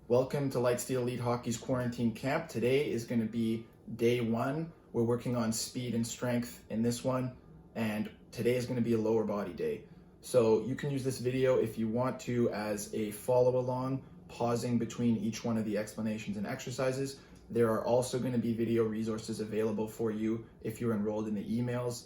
Welcome to Lightsteel Elite Hockey's quarantine camp. Today is going to be day one. We're working on speed and strength in this one, and today is going to be a lower body day. So you can use this video if you want to as a follow along, pausing between each one of the explanations and exercises. There are also going to be video resources available for you if you're enrolled in the emails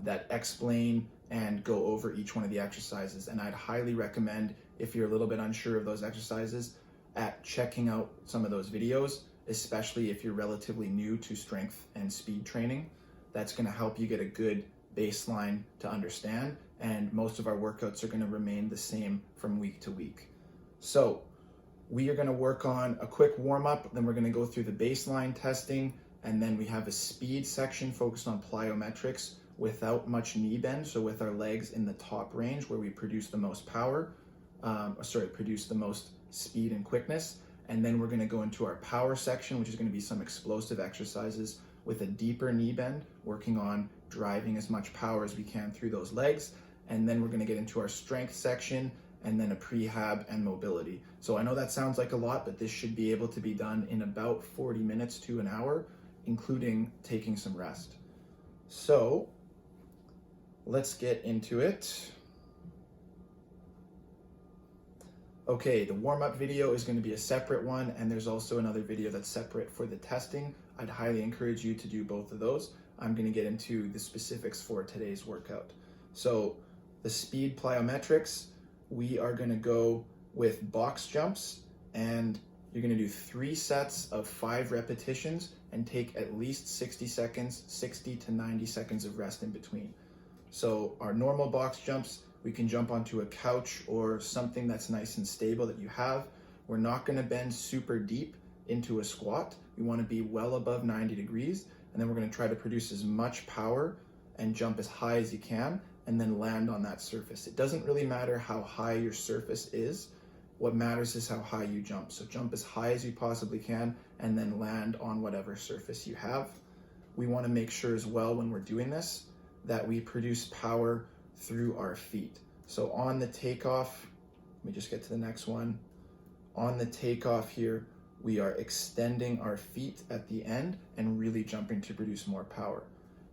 that explain and go over each one of the exercises. And I'd highly recommend, if you're a little bit unsure of those exercises, at checking out some of those videos, especially if you're relatively new to strength and speed training. That's going to help you get a good baseline to understand, and most of our workouts are going to remain the same from week to week. So we are going to work on a quick warm-up, then we're going to go through the baseline testing, and then we have a speed section focused on plyometrics without much knee bend, so with our legs in the top range where we produce the most power, produce the most speed and quickness. And then we're going to go into our power section, which is going to be some explosive exercises with a deeper knee bend, working on driving as much power as we can through those legs. And then we're going to get into our strength section and then a prehab and mobility. So I know that sounds like a lot, but this should be able to be done in about 40 minutes to an hour, including taking some rest. So let's get into it. Okay, the warm-up video is going to be a separate one, and there's also another video that's separate for the testing. I'd highly encourage you to do both of those. I'm going to get into the specifics for today's workout. So the speed plyometrics, we are going to go with box jumps, and you're going to do 3 sets of 5 repetitions and take at least 60 to 90 seconds of rest in between. So our normal box jumps, we can jump onto a couch or something that's nice and stable that you have. We're not going to bend super deep into a squat. We want to be well above 90 degrees, and then we're going to try to produce as much power and jump as high as you can and then land on that surface. It doesn't really matter how high your surface is. What matters is how high you jump. So jump as high as you possibly can and then land on whatever surface you have. We want to make sure as well when we're doing this that we produce power through our feet. So on the takeoff, let me just get to the next one. On the takeoff here, we are extending our feet at the end and really jumping to produce more power.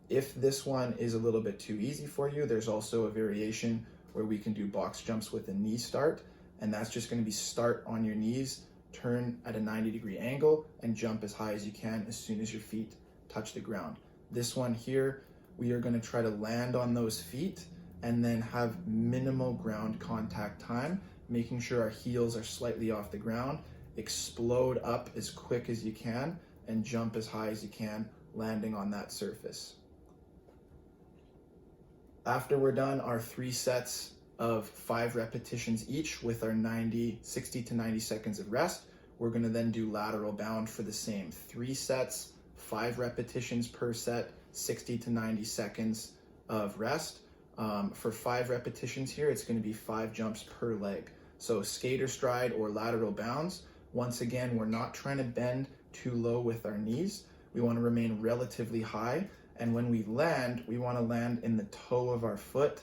If this one is a little bit too easy for you, there's also a variation where we can do box jumps with a knee start, and that's just going to be start on your knees, turn at a 90-degree angle, and jump as high as you can as soon as your feet touch the ground. This one here, we are going to try to land on those feet and then have minimal ground contact time, making sure our heels are slightly off the ground, explode up as quick as you can, and jump as high as you can, landing on that surface. After we're done our 3 sets of 5 repetitions each with our 60 to 90 seconds of rest, we're going to then do lateral bound for the same 3 sets, 5 repetitions per set, 60 to 90 seconds of rest. For 5 repetitions here, it's going to be 5 jumps per leg. So skater stride or lateral bounds. Once again, we're not trying to bend too low with our knees. We want to remain relatively high. And when we land, we want to land in the toe of our foot,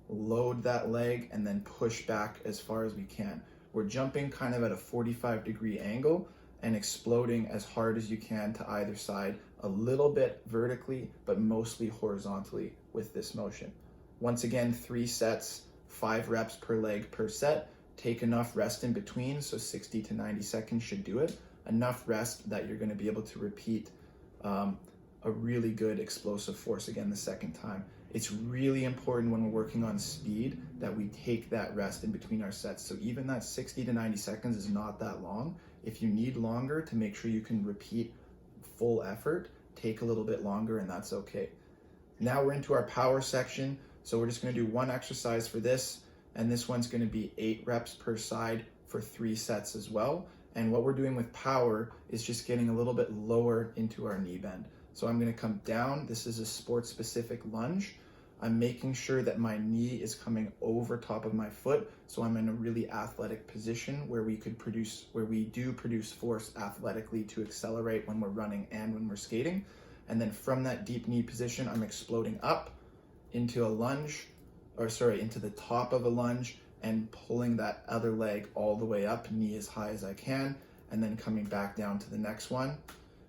load that leg, and then push back as far as we can. We're jumping kind of at a 45-degree angle and exploding as hard as you can to either side, a little bit vertically, but mostly horizontally with this motion. Once again, 3 sets, 5 reps per leg per set. Take enough rest in between, so 60 to 90 seconds should do it. Enough rest that you're going to be able to repeat a really good explosive force again the second time. It's really important when we're working on speed that we take that rest in between our sets. So even that 60 to 90 seconds is not that long. If you need longer to make sure you can repeat full effort, take a little bit longer, and that's okay. Now we're into our power section. So we're just going to do 1 exercise for this, and this one's going to be 8 reps per side for 3 sets as well. And what we're doing with power is just getting a little bit lower into our knee bend. So I'm going to come down. This is a sport-specific lunge. I'm making sure that my knee is coming over top of my foot, so I'm in a really athletic position where we do produce force athletically to accelerate when we're running and when we're skating. And then from that deep knee position, I'm exploding up into a lunge, into the top of a lunge, and pulling that other leg all the way up, knee as high as I can, and then coming back down to the next one.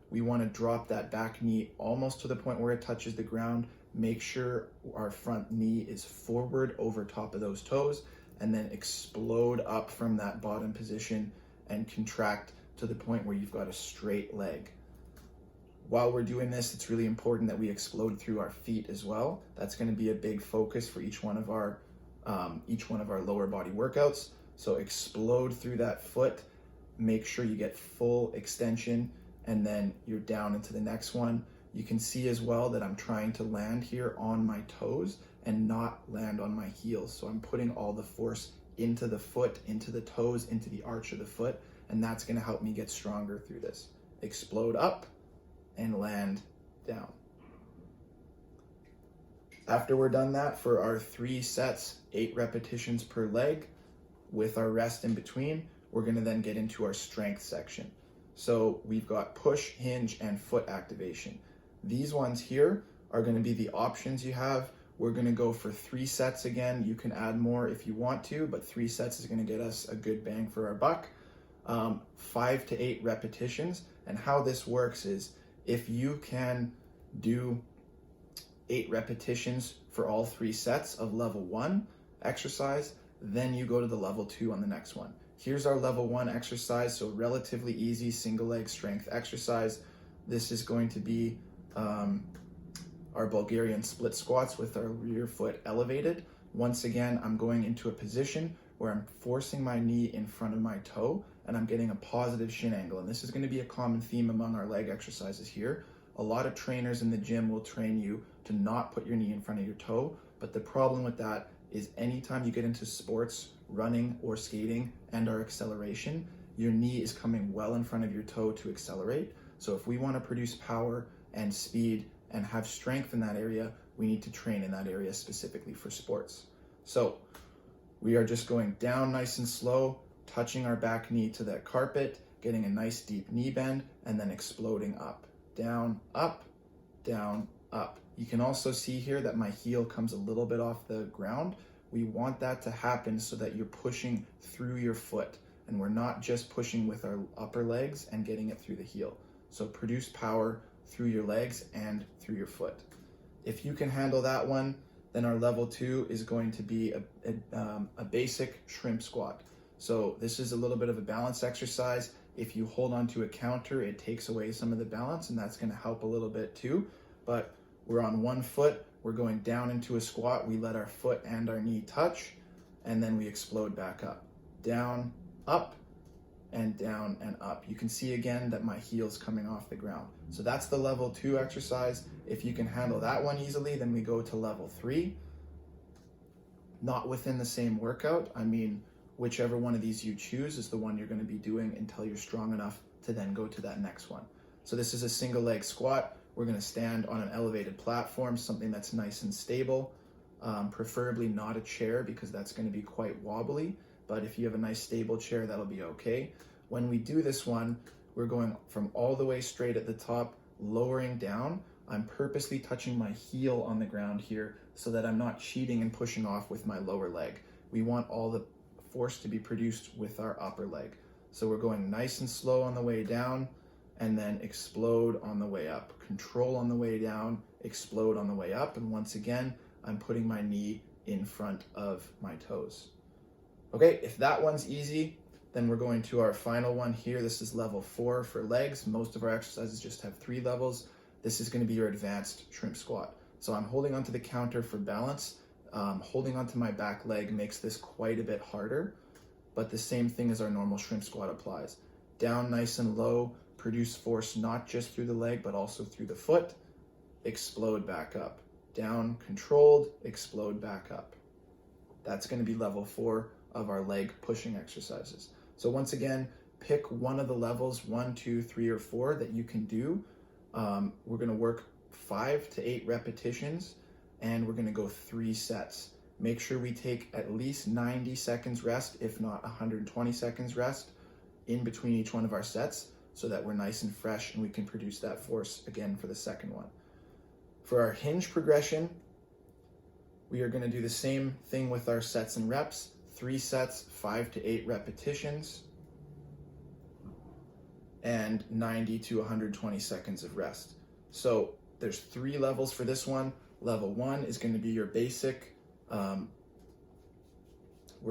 We want to drop that back knee almost to the point where it touches the ground. Make sure our front knee is forward over top of those toes, and then explode up from that bottom position and contract to the point where you've got a straight leg. While we're doing this, it's really important that we explode through our feet as well. That's going to be a big focus for each one of our lower body workouts. So explode through that foot, make sure you get full extension, and then you're down into the next one. You can see as well that I'm trying to land here on my toes and not land on my heels. So I'm putting all the force into the foot, into the toes, into the arch of the foot, and that's going to help me get stronger through this. Explode up and land down. After we're done that, for our 3 sets, 8 repetitions per leg with our rest in between, we're going to then get into our strength section. So we've got push, hinge, and foot activation. These ones here are going to be the options you have. We're going to go for 3 sets again. You can add more if you want to, but 3 sets is going to get us a good bang for our buck. 5 to 8 repetitions. And how this works is if you can do 8 repetitions for all 3 sets of level 1 exercise, then you go to the level 2 on the next one. Here's our level 1 exercise, so relatively easy single leg strength exercise. This is going to be our Bulgarian split squats with our rear foot elevated. Once again, I'm going into a position where I'm forcing my knee in front of my toe and I'm getting a positive shin angle. And this is going to be a common theme among our leg exercises here. A lot of trainers in the gym will train you to not put your knee in front of your toe, but the problem with that is anytime you get into sports, running or skating and our acceleration, your knee is coming well in front of your toe to accelerate. So if we want to produce power and speed and have strength in that area, we need to train in that area specifically for sports. So we are just going down nice and slow, touching our back knee to that carpet, getting a nice deep knee bend, and then exploding up, down, up, down, up. You can also see here that my heel comes a little bit off the ground. We want that to happen so that you're pushing through your foot and we're not just pushing with our upper legs and getting it through the heel. So produce power through your legs and through your foot. If you can handle that one, then our level 2 is going to be a basic shrimp squat. So this is a little bit of a balance exercise. If you hold onto a counter, it takes away some of the balance and that's going to help a little bit too. But we're on one foot, we're going down into a squat, we let our foot and our knee touch, and then we explode back up. Down, up, and down and up. You can see again that my heel's coming off the ground. So that's the level 2 exercise. If you can handle that one easily, then we go to level 3. Not within the same workout. I mean, whichever one of these you choose is the one you're going to be doing until you're strong enough to then go to that next one. So this is a single leg squat. We're going to stand on an elevated platform, something that's nice and stable, preferably not a chair because that's going to be quite wobbly. But if you have a nice stable chair, that'll be okay. When we do this one, we're going from all the way straight at the top, lowering down. I'm purposely touching my heel on the ground here so that I'm not cheating and pushing off with my lower leg. We want all the force to be produced with our upper leg. So we're going nice and slow on the way down and then explode on the way up. Control on the way down, explode on the way up. And once again, I'm putting my knee in front of my toes. Okay, if that one's easy, then we're going to our final one here. This is level 4 for legs. Most of our exercises just have 3 levels. This is going to be your advanced shrimp squat. So I'm holding onto the counter for balance. Holding onto my back leg makes this quite a bit harder, but the same thing as our normal shrimp squat applies. Down nice and low, produce force not just through the leg, but also through the foot. Explode back up. Down, controlled, explode back up. That's going to be level 4 of our leg pushing exercises. So once again, pick one of the levels, 1, 2, 3, or 4 that you can do. We're going to work 5 to 8 repetitions and we're going to go 3 sets. Make sure we take at least 90 seconds rest, if not 120 seconds rest in between each one of our sets so that we're nice and fresh and we can produce that force again for the second one. For our hinge progression, we are going to do the same thing with our sets and reps. 3 sets, 5 to 8 repetitions, and 90 to 120 seconds of rest. So there's 3 levels for this one. Level 1 is going to be your basic. We're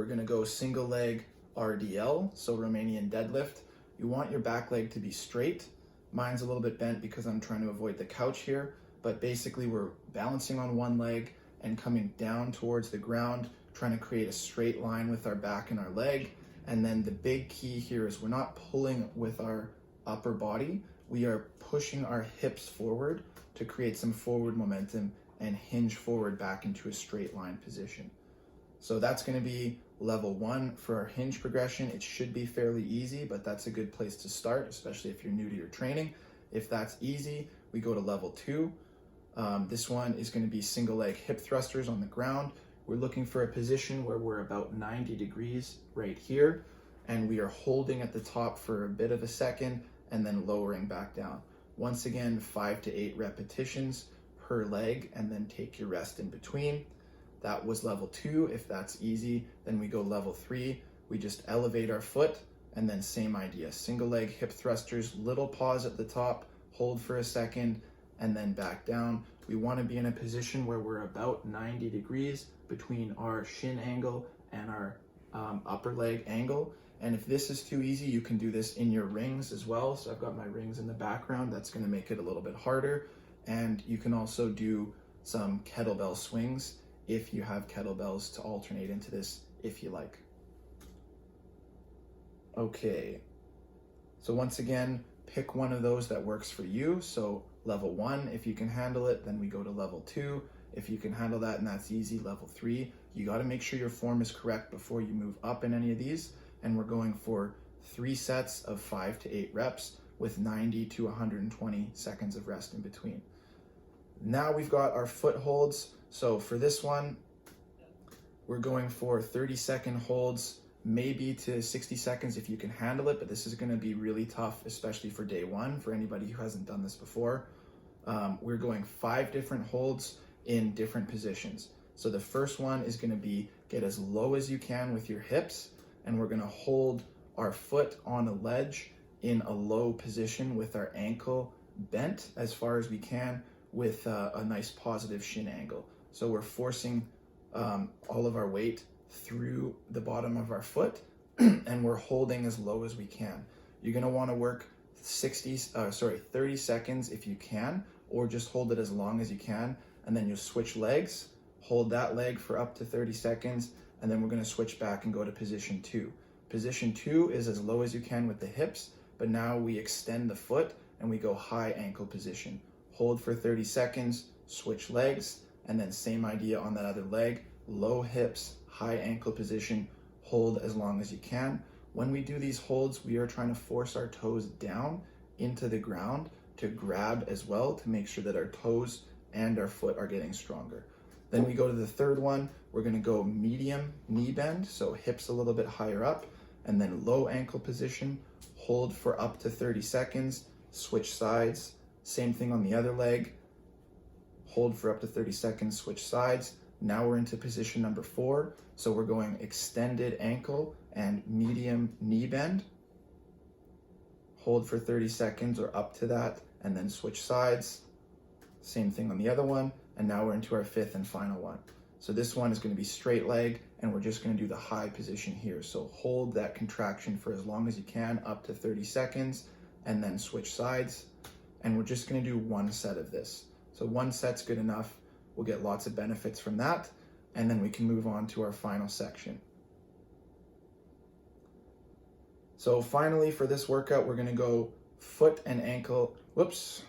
going to go single leg RDL, so Romanian deadlift. You want your back leg to be straight. Mine's a little bit bent because I'm trying to avoid the couch here, but basically we're balancing on one leg and coming down towards the ground, trying to create a straight line with our back and our leg. And then the big key here is we're not pulling with our upper body, we are pushing our hips forward to create some forward momentum and hinge forward back into a straight line position. So that's going to be level 1 for our hinge progression. It should be fairly easy, but that's a good place to start, especially if you're new to your training. If that's easy, we go to level 2. This one is going to be single leg hip thrusters on the ground. We're looking for a position where we're about 90 degrees right here, and we are holding at the top for a bit of a second and then lowering back down. Once again, 5 to 8 repetitions per leg, and then take your rest in between. That was level 2. If that's easy, then we go level 3. We just elevate our foot, and then same idea. Single leg hip thrusters, little pause at the top, hold for a second, and then back down. We want to be in a position where we're about 90 degrees between our shin angle and our upper leg angle. And if this is too easy, you can do this in your rings as well. So I've got my rings in the background. That's going to make it a little bit harder. And you can also do some kettlebell swings if you have kettlebells to alternate into this if you like. Okay, so once again, pick one of those that works for you. So level 1, if you can handle it, then we go to level 2. If you can handle that and that's easy, level 3. You got to make sure your form is correct before you move up in any of these. And we're going for 3 sets of 5 to 8 reps with 90 to 120 seconds of rest in between. Now we've got our foot holds. So for this one, we're going for 30-second holds, maybe to 60 seconds if you can handle it, but this is going to be really tough, especially for day 1, for anybody who hasn't done this before. We're going 5 different holds in different positions. So the first one is going to be get as low as you can with your hips, and we're going to hold our foot on a ledge in a low position with our ankle bent as far as we can with a nice positive shin angle. So we're forcing all of our weight through the bottom of our foot and we're holding as low as we can. You're going to want to work 30 seconds if you can, or just hold it as long as you can, and then you'll switch legs, hold that leg for up to 30 seconds, and then we're going to switch back and go to position 2. Position 2 is as low as you can with the hips, but now we extend the foot and we go high ankle position. Hold for 30 seconds, switch legs, and then same idea on that other leg, low hips, high ankle position, hold as long as you can. When we do these holds, we are trying to force our toes down into the ground to grab as well to make sure that our toes and our foot are getting stronger. Then we go to the third one. We're going to go medium knee bend, so hips a little bit higher up, and then low ankle position, hold for up to 30 seconds, switch sides, same thing on the other leg, hold for up to 30 seconds, switch sides. Now we're into position number 4, so we're going extended ankle and medium knee bend, hold for 30 seconds or up to that, and then switch sides, same thing on the other one. And now we're into our 5th and final one. So this one is going to be straight leg, and we're just going to do the high position here. So hold that contraction for as long as you can, up to 30 seconds, and then switch sides. And we're just going to do 1 set of this. So 1 set's good enough. We'll get lots of benefits from that, and then we can move on to our final section. So finally for this workout, we're going to go foot and ankle. Whoops,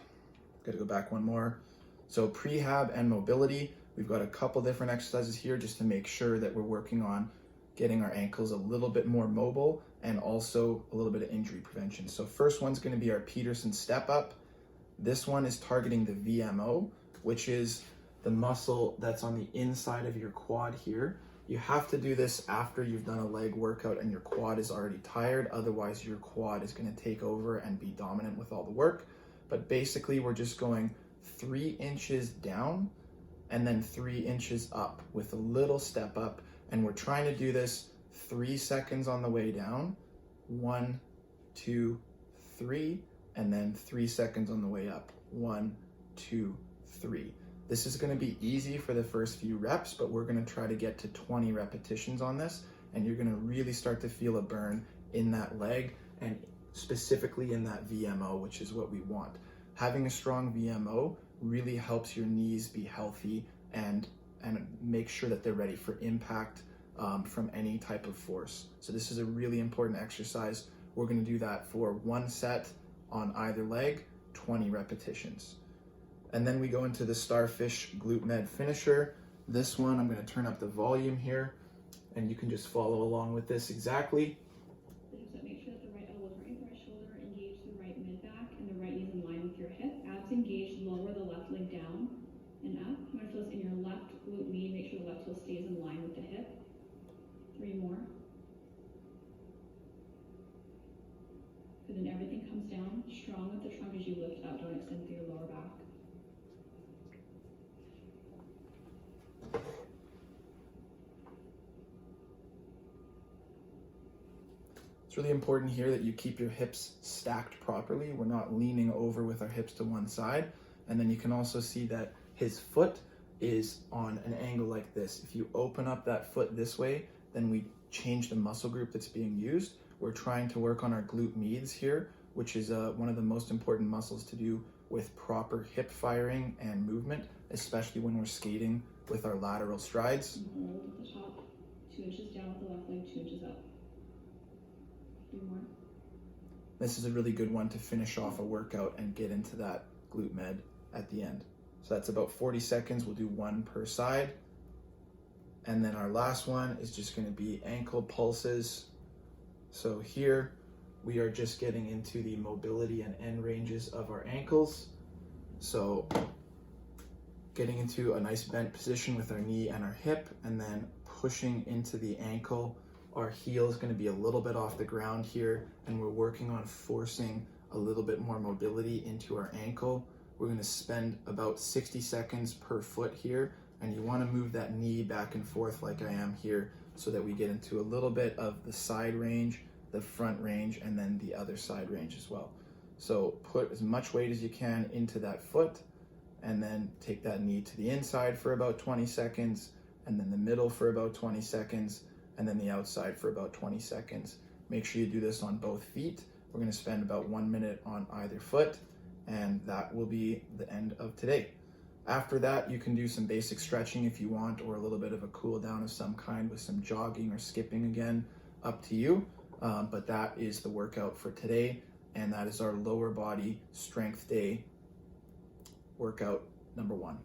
got to go back one more. So prehab and mobility, we've got a couple different exercises here just to make sure that we're working on getting our ankles a little bit more mobile and also a little bit of injury prevention. So first one's going to be our Peterson step up. This one is targeting the VMO, which is the muscle that's on the inside of your quad here. You have to do this after you've done a leg workout and your quad is already tired. Otherwise, your quad is going to take over and be dominant with all the work. But basically, we're just going 3 inches down and then 3 inches up with a little step up. And we're trying to do this 3 seconds on the way down, 1, 2, 3, and then 3 seconds on the way up, 1, 2, 3. This is going to be easy for the first few reps, but we're going to try to get to 20 repetitions on this, and you're going to really start to feel a burn in that leg and specifically in that VMO, which is what we want. Having a strong VMO really helps your knees be healthy and make sure that they're ready for impact from any type of force. So this is a really important exercise. We're going to do that for 1 set on either leg, 20 repetitions. And then we go into the Starfish Glute Med Finisher. This one, I'm going to turn up the volume here, and you can just follow along with this exactly. So make sure that the right elbow is right with the right shoulder, engage the right mid back, and the right knee is in line with your hip. Abs engaged, lower the left leg down and up. You want to feel this in your left glute med. Make sure the left heel stays in line with the hip. 3 more. Good, then everything comes down strong with the trunk as you lift up. Don't extend through your lower back. It's really important here that you keep your hips stacked properly. We're not leaning over with our hips to one side. And then you can also see that his foot is on an angle like this. If you open up that foot this way, then we change the muscle group that's being used. We're trying to work on our glute medius here, which is one of the most important muscles to do with proper hip firing and movement, especially when we're skating with our lateral strides. Hold at the top, 2 inches down with the left leg, 2 inches up. 3 more. This is a really good one to finish off a workout and get into that glute med at the end. So that's about 40 seconds. We'll do 1 per side. And then our last one is just going to be ankle pulses. So here we are just getting into the mobility and end ranges of our ankles. So getting into a nice bent position with our knee and our hip, and then pushing into the ankle. Our heel is going to be a little bit off the ground here, and we're working on forcing a little bit more mobility into our ankle. We're going to spend about 60 seconds per foot here, and you want to move that knee back and forth like I am here so that we get into a little bit of the side range, the front range, and then the other side range as well. So put as much weight as you can into that foot, and then take that knee to the inside for about 20 seconds, and then the middle for about 20 seconds, and then the outside for about 20 seconds. Make sure you do this on both feet. We're going to spend about 1 minute on either foot, and that will be the end of today. After that, you can do some basic stretching if you want, or a little bit of a cool down of some kind with some jogging or skipping again, up to you. But that is the workout for today, and that is our lower body strength day workout number 1.